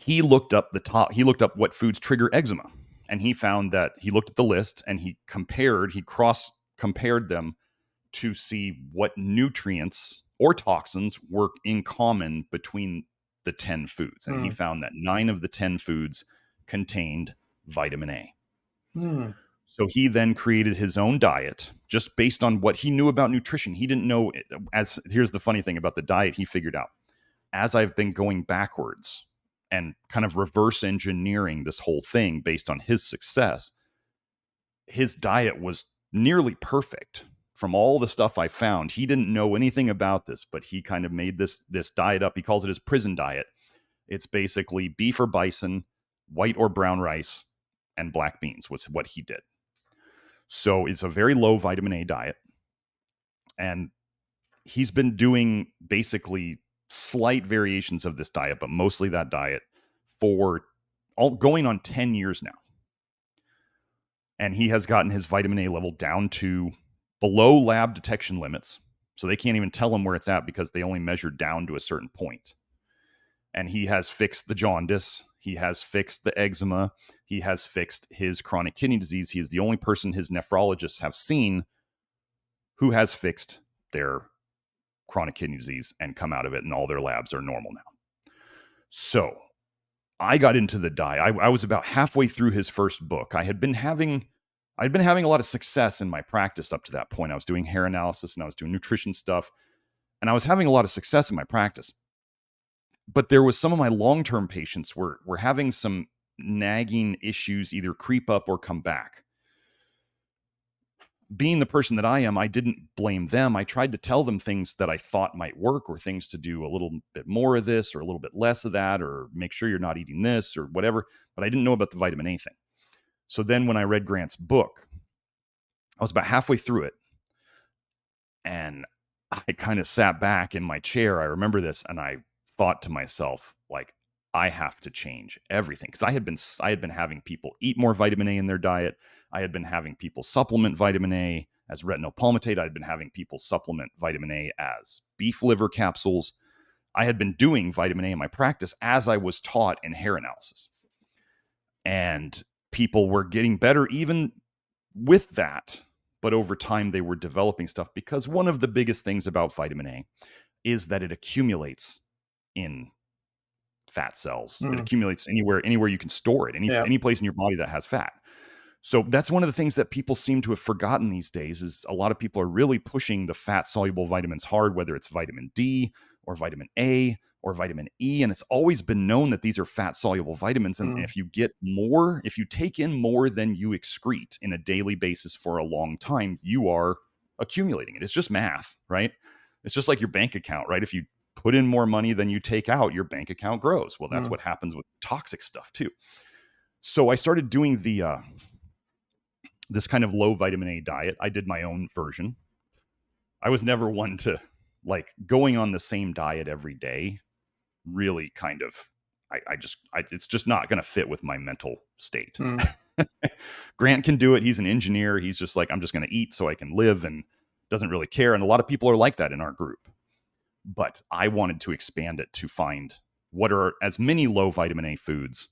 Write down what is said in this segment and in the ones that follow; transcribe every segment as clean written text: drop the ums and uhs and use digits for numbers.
he looked up what foods trigger eczema. And he found that he looked at the list and he cross compared them to see what nutrients or toxins work in common between the 10 foods. And he found that 9 of the 10 foods contained vitamin A. So he then created his own diet just based on what he knew about nutrition. He didn't know, here's the funny thing about the diet he figured out. As I've been going backwards and kind of reverse engineering this whole thing based on his success, his diet was nearly perfect from all the stuff I found. He didn't know anything about this, but he kind of made this diet up. He calls it his prison diet. It's basically beef or bison, white or brown rice, and black beans was what he did. So it's a very low vitamin A diet. And he's been doing basically slight variations of this diet, but mostly that diet for going on 10 years now. And he has gotten his vitamin A level down to below lab detection limits. So they can't even tell him where it's at because they only measure down to a certain point. And he has fixed the jaundice. He has fixed the eczema. He has fixed his chronic kidney disease. He is the only person his nephrologists have seen who has fixed their chronic kidney disease and come out of it, and all their labs are normal now. So I got into the diet. I was about halfway through his first book. I'd been having a lot of success in my practice up to that point. I was doing hair analysis and I was doing nutrition stuff, and I was having a lot of success in my practice. But there was some of my long-term patients were having some nagging issues either creep up or come back. Being the person that I am, I didn't blame them. I tried to tell them things that I thought might work, or things to do a little bit more of this or a little bit less of that, or make sure you're not eating this or whatever. But I didn't know about the vitamin A thing. So then when I read Grant's book, I was about halfway through it, and I kind of sat back in my chair. I remember this, and I thought to myself, like, I have to change everything, because I had been having people eat more vitamin A in their diet. I had been having people supplement vitamin A as retinol palmitate. I had been having people supplement vitamin A as beef liver capsules. I had been doing vitamin A in my practice as I was taught in hair analysis. And people were getting better even with that. But over time, they were developing stuff, because one of the biggest things about vitamin A is that it accumulates in fat cells. It accumulates anywhere you can store it, any place in your body that has fat. So that's one of the things that people seem to have forgotten these days, is a lot of people are really pushing the fat soluble vitamins hard, whether it's vitamin D or vitamin A or vitamin E. And it's always been known that these are fat soluble vitamins. And if you take in more than you excrete in a daily basis for a long time, you are accumulating it. It's just math, right? It's just like your bank account, right? If you put in more money than you take out, your bank account grows. Well, that's what happens with toxic stuff too. So I started doing this kind of low vitamin A diet. I did my own version. I was never one to like going on the same diet every day. Really kind of, it's just not going to fit with my mental state. Grant can do it. He's an engineer. He's just like, I'm just going to eat so I can live, and doesn't really care. And a lot of people are like that in our group. But I wanted to expand it to find what are as many low vitamin A foods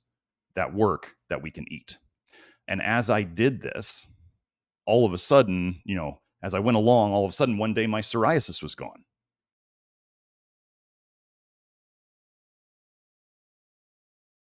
that work that we can eat. And as I did this, all of a sudden, as I went along, all of a sudden one day my psoriasis was gone.